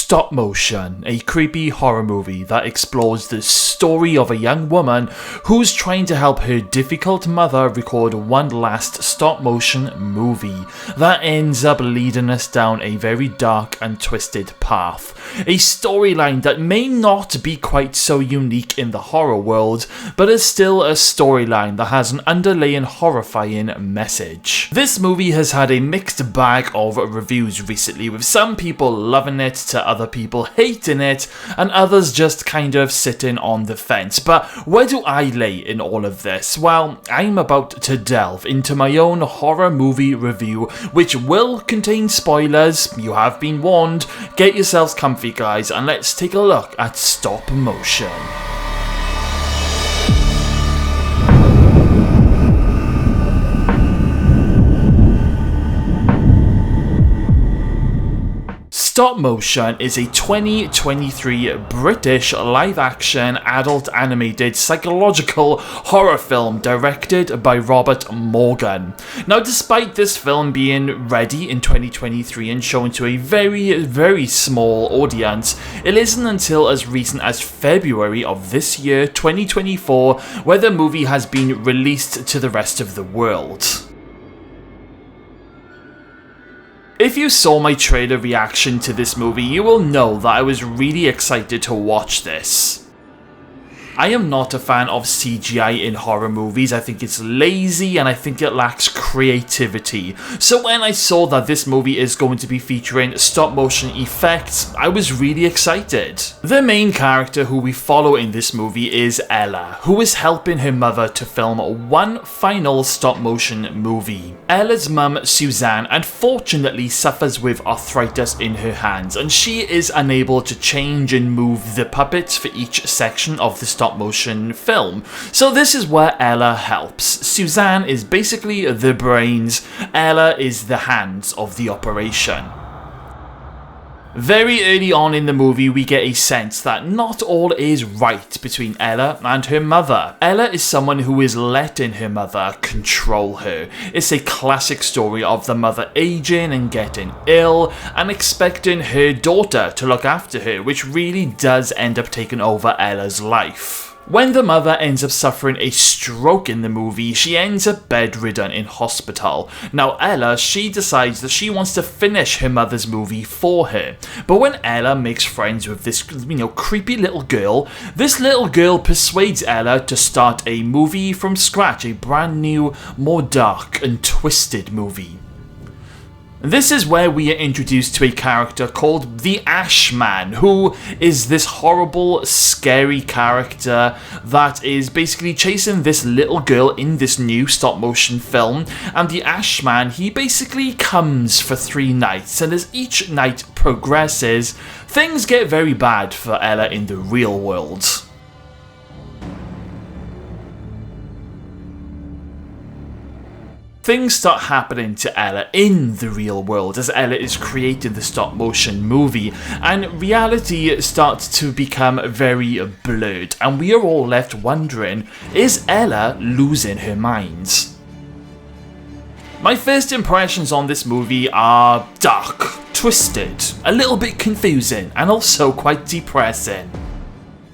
Stopmotion, a creepy horror movie that explores the story of a young woman who's trying to help her difficult mother record one last stop-motion movie that ends up leading us down a very dark and twisted path. A storyline that may not be quite so unique in the horror world, but is still a storyline that has an underlying horrifying message. This movie has had a mixed bag of reviews recently, with some people loving it to other people hating it, and others just kind of sitting on the fence. But where do I lay in all of this? Well, I'm about to delve into my own horror movie review, which will contain spoilers. You have been warned. Get yourselves comfy, guys, and let's take a look at Stopmotion. Stopmotion is a 2023 British live-action, adult-animated, psychological horror film directed by Robert Morgan. Now, despite this film being ready in 2023 and shown to a very small audience, it isn't until as recent as February of this year, 2024, where the movie has been released to the rest of the world. If you saw my trailer reaction to this movie, you will know that I was really excited to watch this. I am not a fan of CGI in horror movies. I think it's lazy and I think it lacks creativity. So when I saw that this movie is going to be featuring stop motion effects, I was really excited. The main character who we follow in this movie is Ella, who is helping her mother to film one final stop motion movie. Ella's mum, Suzanne, unfortunately suffers with arthritis in her hands, and she is unable to change and move the puppets for each section of the stop motion film. So this is where Ella helps. Suzanne is basically the brains, Ella is the hands of the operation. Very early on in the movie, we get a sense that not all is right between Ella and her mother. Ella is someone who is letting her mother control her. It's a classic story of the mother aging and getting ill and expecting her daughter to look after her, which really does end up taking over Ella's life. When the mother ends up suffering a stroke in the movie, she ends up bedridden in hospital. Now Ella, she decides that she wants to finish her mother's movie for her. But when Ella makes friends with this, creepy little girl, this little girl persuades Ella to start a movie from scratch, a brand new, more dark and twisted movie. This is where we are introduced to a character called the Ashman, who is this horrible, scary character that is basically chasing this little girl in this new stop-motion film. And the Ashman, he basically comes for 3 nights, and as each night progresses, things get very bad for Ella in the real world. Things start happening to Ella in the real world as Ella is creating the stop-motion movie, and reality starts to become very blurred, and we are all left wondering, is Ella losing her mind? My first impressions on this movie are dark, twisted, a little bit confusing, and also quite depressing.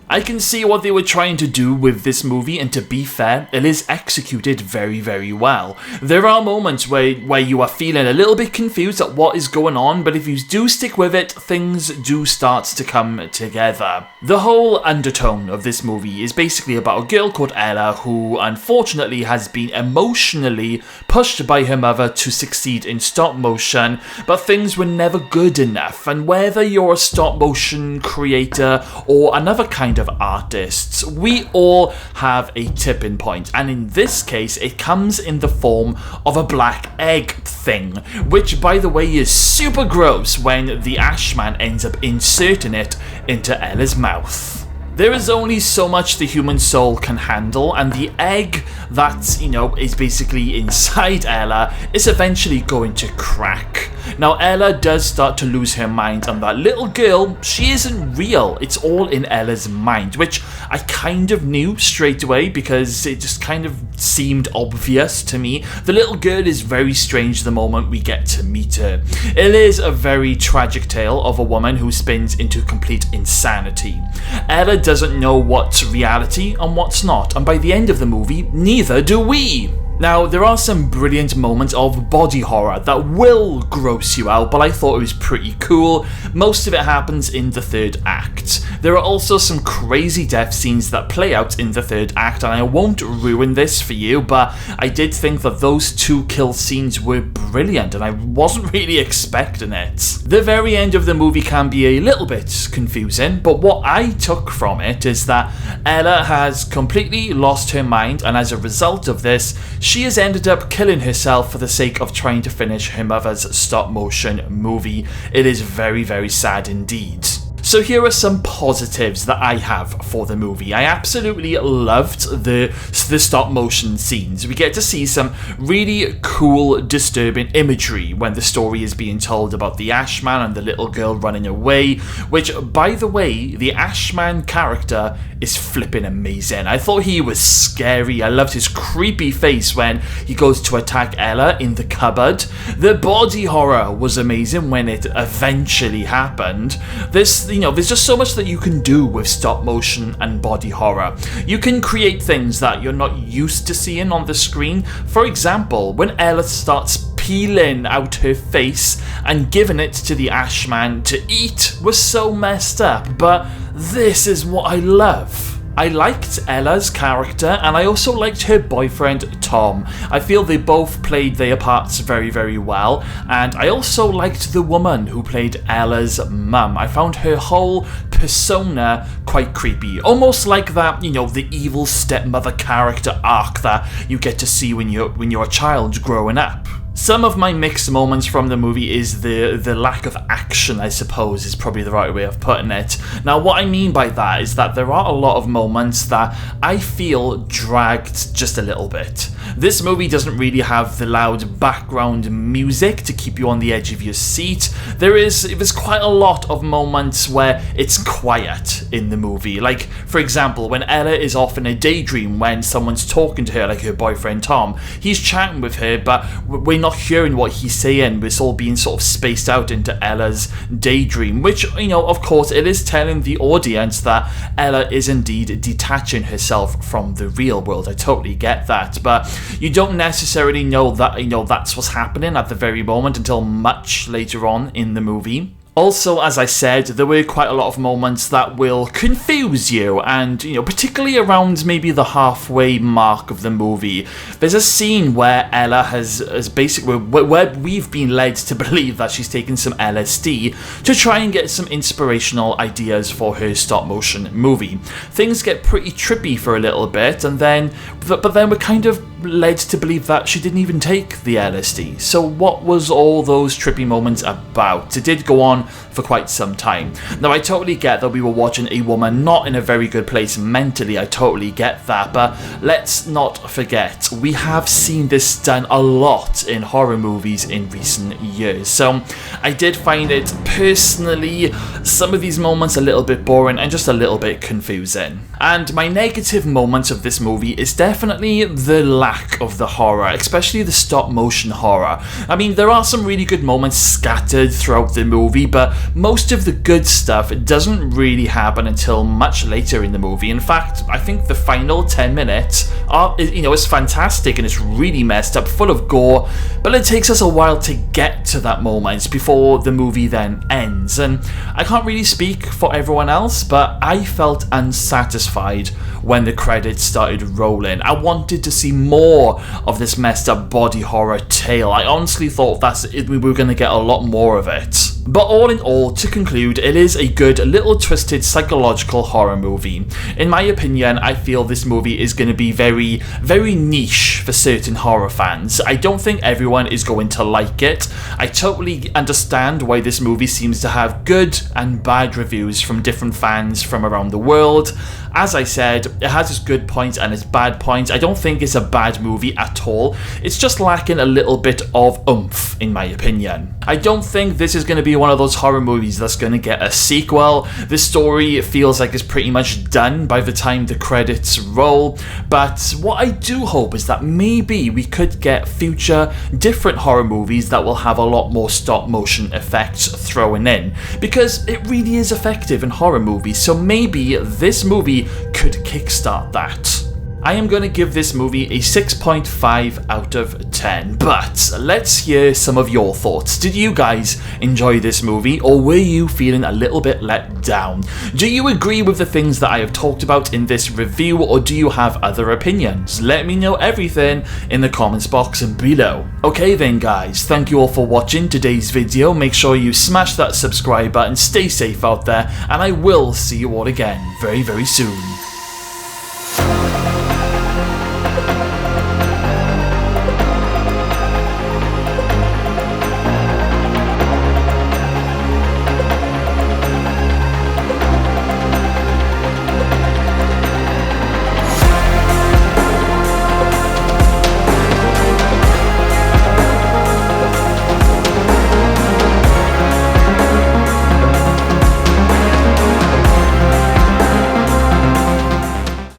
I can see what they were trying to do with this movie, and to be fair, it is executed very well. There are moments where you are feeling a little bit confused at what is going on, but if you do stick with it, things do start to come together. The whole undertone of this movie is basically about a girl called Ella who unfortunately has been emotionally pushed by her mother to succeed in stop motion, but things were never good enough, and whether you're a stop motion creator or another kind of artists, we all have a tipping point, and in this case it comes in the form of a black egg thing, which by the way is super gross when the Ashman ends up inserting it into Ella's mouth. There is only so much the human soul can handle, and the egg that, is basically inside Ella is eventually going to crack. Now, Ella does start to lose her mind, and that little girl, she isn't real. It's all in Ella's mind, which I kind of knew straight away because it just kind of seemed obvious to me. The little girl is very strange the moment we get to meet her. It is a very tragic tale of a woman who spins into complete insanity. Ella doesn't know what's reality and what's not, and by the end of the movie, neither do we. Now, there are some brilliant moments of body horror that will gross you out, but I thought it was pretty cool. Most of it happens in the third act. There are also some crazy death scenes that play out in the third act, and I won't ruin this for you, but I did think that those 2 kill scenes were brilliant, and I wasn't really expecting it. The very end of the movie can be a little bit confusing, but what I took from it is that Ella has completely lost her mind, and as a result of this, she has ended up killing herself for the sake of trying to finish her mother's stop-motion movie. It is very, very sad indeed. So here are some positives that I have for the movie. I absolutely loved the stop motion scenes. We get to see some really cool, disturbing imagery when the story is being told about the Ashman and the little girl running away, which, by the way, the Ashman character is flipping amazing. I thought he was scary. I loved his creepy face when he goes to attack Ella in the cupboard. The body horror was amazing when it eventually happened. There's just so much that you can do with stop motion and body horror. You can create things that you're not used to seeing on the screen. For example, when Ella starts peeling out her face and giving it to the Ashman to eat was so messed up, but this is what I love. I liked Ella's character, and I also liked her boyfriend Tom. I feel they both played their parts very, very well, and I also liked the woman who played Ella's mum. I found her whole persona quite creepy, almost like that, the evil stepmother character arc that you get to see when you're a child growing up. Some of my mixed moments from the movie is the lack of action, I suppose, is probably the right way of putting it. Now, what I mean by that is that there are a lot of moments that I feel dragged just a little bit. This movie doesn't really have the loud background music to keep you on the edge of your seat. There's quite a lot of moments where it's quiet in the movie. Like, for example, when Ella is off in a daydream when someone's talking to her, like her boyfriend Tom. He's chatting with her, but we're not hearing what he's saying. It's all being sort of spaced out into Ella's daydream, which, of course, it is telling the audience that Ella is indeed detaching herself from the real world. I totally get that, but you don't necessarily know that, that's what's happening at the very moment until much later on in the movie. Also, as I said, there were quite a lot of moments that will confuse you, and, particularly around maybe the halfway mark of the movie. There's a scene where Ella has basically, where we've been led to believe that she's taken some LSD to try and get some inspirational ideas for her stop-motion movie. Things get pretty trippy for a little bit, and then, but then we're kind of led to believe that she didn't even take the LSD. So what was all those trippy moments about? It did go on for quite some time. Now, I totally get that we were watching a woman not in a very good place mentally. I totally get that, but let's not forget, we have seen this done a lot in horror movies in recent years. So I did find it personally, some of these moments a little bit boring and just a little bit confusing. And my negative moment of this movie is definitely the lack of the horror, especially the stop motion horror. I mean, there are some really good moments scattered throughout the movie, but most of the good stuff doesn't really happen until much later in the movie. In fact, I think the final 10 minutes are, it's fantastic and it's really messed up, full of gore, but it takes us a while to get to that moment before the movie then ends. And I can't really speak for everyone else, but I felt unsatisfied when the credits started rolling. I wanted to see more of this messed up body horror tale. I honestly thought we were going to get a lot more of it. But all in all, to conclude, it is a good little twisted psychological horror movie. In my opinion, I feel this movie is going to be very, very niche for certain horror fans. I don't think everyone is going to like it. I totally understand why this movie seems to have good and bad reviews from different fans from around the world. As I said, it has its good points and its bad points. I don't think it's a bad movie at all. It's just lacking a little bit of oomph, in my opinion. I don't think this is going to be one of those horror movies that's going to get a sequel. This story feels like it's pretty much done by the time the credits roll. But what I do hope is that maybe we could get future different horror movies that will have a lot more stop motion effects thrown in, because it really is effective in horror movies. So maybe this movie could kickstart that. I am going to give this movie a 6.5 out of 10, but let's hear some of your thoughts. Did you guys enjoy this movie, or were you feeling a little bit let down? Do you agree with the things that I have talked about in this review, or do you have other opinions? Let me know everything in the comments box below. Okay then guys, thank you all for watching today's video. Make sure you smash that subscribe button, stay safe out there, and I will see you all again very, very soon.